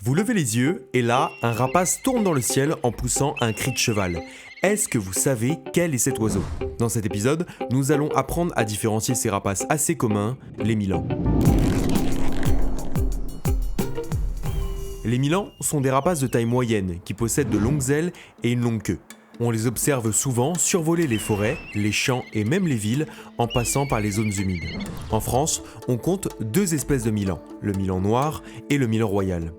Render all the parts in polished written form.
Vous levez les yeux et là, un rapace tourne dans le ciel en poussant un cri de cheval. Est-ce que vous savez quel est cet oiseau ? Dans cet épisode, nous allons apprendre à différencier ces rapaces assez communs, les milans. Les milans sont des rapaces de taille moyenne qui possèdent de longues ailes et une longue queue. On les observe souvent survoler les forêts, les champs et même les villes en passant par les zones humides. En France, on compte deux espèces de milans, le milan noir et le milan royal.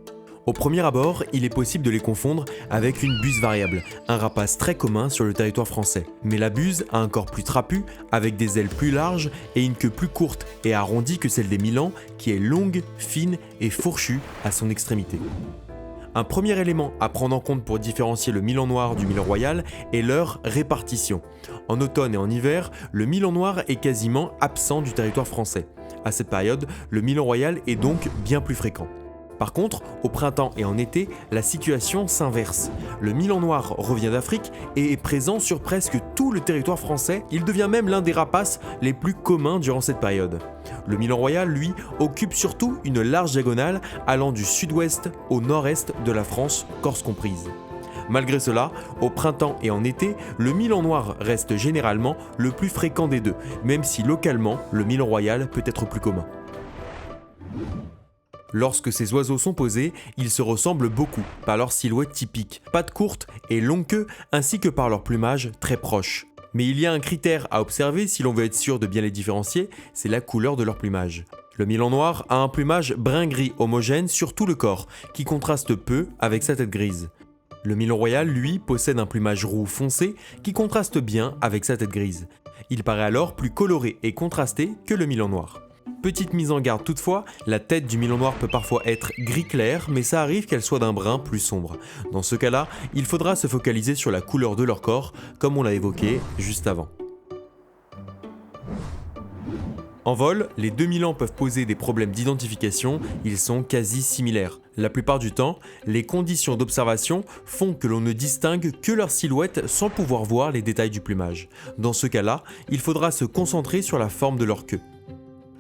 Au premier abord, il est possible de les confondre avec une buse variable, un rapace très commun sur le territoire français. Mais la buse a un corps plus trapu, avec des ailes plus larges et une queue plus courte et arrondie que celle des milans, qui est longue, fine et fourchue à son extrémité. Un premier élément à prendre en compte pour différencier le milan noir du milan royal est leur répartition. En automne et en hiver, le milan noir est quasiment absent du territoire français. À cette période, le milan royal est donc bien plus fréquent. Par contre, au printemps et en été, la situation s'inverse. Le milan noir revient d'Afrique et est présent sur presque tout le territoire français. Il devient même l'un des rapaces les plus communs durant cette période. Le milan royal, lui, occupe surtout une large diagonale allant du sud-ouest au nord-est de la France, Corse comprise. Malgré cela, au printemps et en été, le milan noir reste généralement le plus fréquent des deux, même si localement, le milan royal peut être plus commun. Lorsque ces oiseaux sont posés, ils se ressemblent beaucoup par leur silhouette typique, pattes courtes et longue queue, ainsi que par leur plumage très proche. Mais il y a un critère à observer si l'on veut être sûr de bien les différencier, c'est la couleur de leur plumage. Le milan noir a un plumage brun-gris homogène sur tout le corps, qui contraste peu avec sa tête grise. Le milan royal, lui, possède un plumage roux foncé qui contraste bien avec sa tête grise. Il paraît alors plus coloré et contrasté que le milan noir. Petite mise en garde toutefois, la tête du milan noir peut parfois être gris clair, mais ça arrive qu'elle soit d'un brun plus sombre. Dans ce cas-là, il faudra se focaliser sur la couleur de leur corps, comme on l'a évoqué juste avant. En vol, les deux milans peuvent poser des problèmes d'identification, ils sont quasi similaires. La plupart du temps, les conditions d'observation font que l'on ne distingue que leur silhouette sans pouvoir voir les détails du plumage. Dans ce cas-là, il faudra se concentrer sur la forme de leur queue.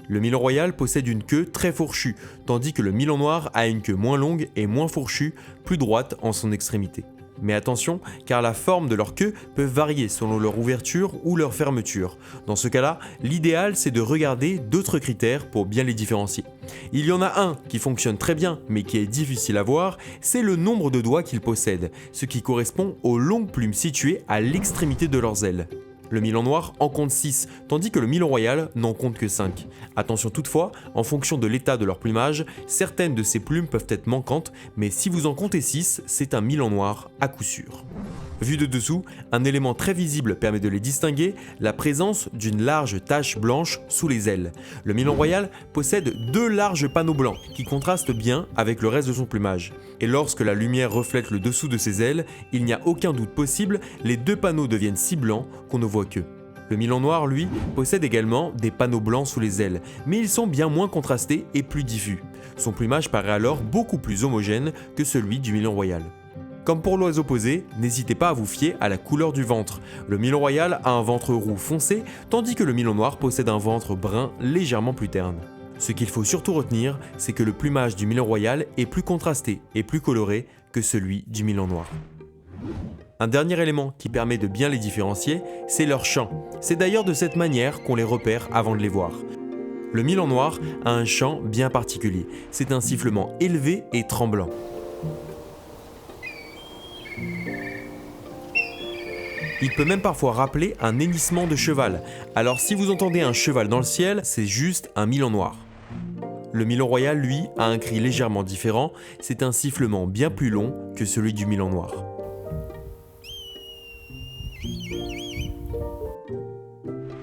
Le milan royal possède une queue très fourchue, tandis que le milan noir a une queue moins longue et moins fourchue, plus droite en son extrémité. Mais attention, car la forme de leur queue peut varier selon leur ouverture ou leur fermeture. Dans ce cas-là, l'idéal c'est de regarder d'autres critères pour bien les différencier. Il y en a un qui fonctionne très bien, mais qui est difficile à voir, c'est le nombre de doigts qu'ils possèdent, ce qui correspond aux longues plumes situées à l'extrémité de leurs ailes. Le milan noir en compte 6, tandis que le milan royal n'en compte que 5. Attention toutefois, en fonction de l'état de leur plumage, certaines de ces plumes peuvent être manquantes, mais si vous en comptez 6, c'est un milan noir à coup sûr. Vu de dessous, un élément très visible permet de les distinguer, la présence d'une large tache blanche sous les ailes. Le milan royal possède deux larges panneaux blancs qui contrastent bien avec le reste de son plumage. Et lorsque la lumière reflète le dessous de ses ailes, il n'y a aucun doute possible, les deux panneaux deviennent si blancs qu'on ne voit que. Le milan noir, lui, possède également des panneaux blancs sous les ailes, mais ils sont bien moins contrastés et plus diffus. Son plumage paraît alors beaucoup plus homogène que celui du milan royal. Comme pour l'oiseau posé, n'hésitez pas à vous fier à la couleur du ventre. Le milan royal a un ventre roux foncé, tandis que le milan noir possède un ventre brun légèrement plus terne. Ce qu'il faut surtout retenir, c'est que le plumage du milan royal est plus contrasté et plus coloré que celui du milan noir. Un dernier élément qui permet de bien les différencier, c'est leur chant. C'est d'ailleurs de cette manière qu'on les repère avant de les voir. Le milan noir a un chant bien particulier. C'est un sifflement élevé et tremblant. Il peut même parfois rappeler un hennissement de cheval. Alors si vous entendez un cheval dans le ciel, c'est juste un milan noir. Le milan royal, lui, a un cri légèrement différent. C'est un sifflement bien plus long que celui du milan noir.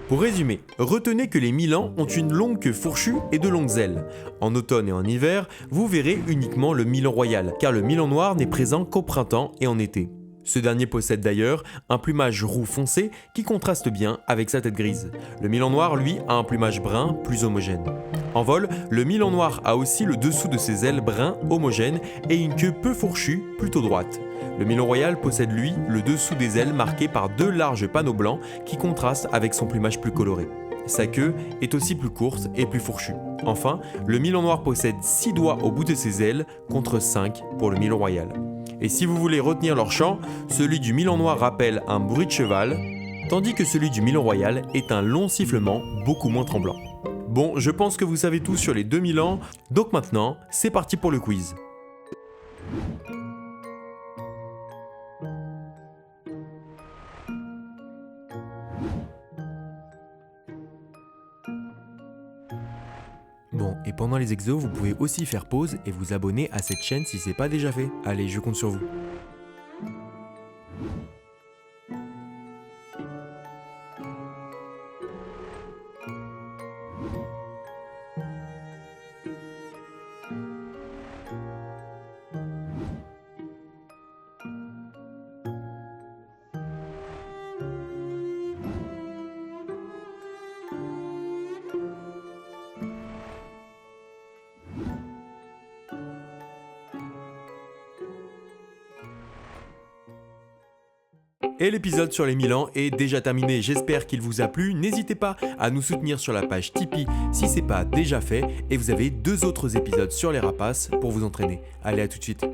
Pour résumer, retenez que les milans ont une longue queue fourchue et de longues ailes. En automne et en hiver, vous verrez uniquement le milan royal, car le milan noir n'est présent qu'au printemps et en été. Ce dernier possède d'ailleurs un plumage roux foncé qui contraste bien avec sa tête grise. Le milan noir, lui, a un plumage brun plus homogène. En vol, le milan noir a aussi le dessous de ses ailes brun homogène et une queue peu fourchue, plutôt droite. Le milan royal possède lui le dessous des ailes marqué par deux larges panneaux blancs qui contrastent avec son plumage plus coloré. Sa queue est aussi plus courte et plus fourchue. Enfin, le milan noir possède 6 doigts au bout de ses ailes contre 5 pour le milan royal. Et si vous voulez retenir leur chant, celui du milan noir rappelle un bruit de cheval, tandis que celui du milan royal est un long sifflement beaucoup moins tremblant. Bon, je pense que vous savez tout sur les deux milans, donc maintenant, c'est parti pour le quiz. Bon, et pendant les exos, vous pouvez aussi faire pause et vous abonner à cette chaîne si c'est pas déjà fait. Allez, je compte sur vous. Et l'épisode sur les Milans est déjà terminé, j'espère qu'il vous a plu. N'hésitez pas à nous soutenir sur la page Tipeee si c'est pas déjà fait. Et vous avez 2 autres épisodes sur les rapaces pour vous entraîner. Allez, à tout de suite.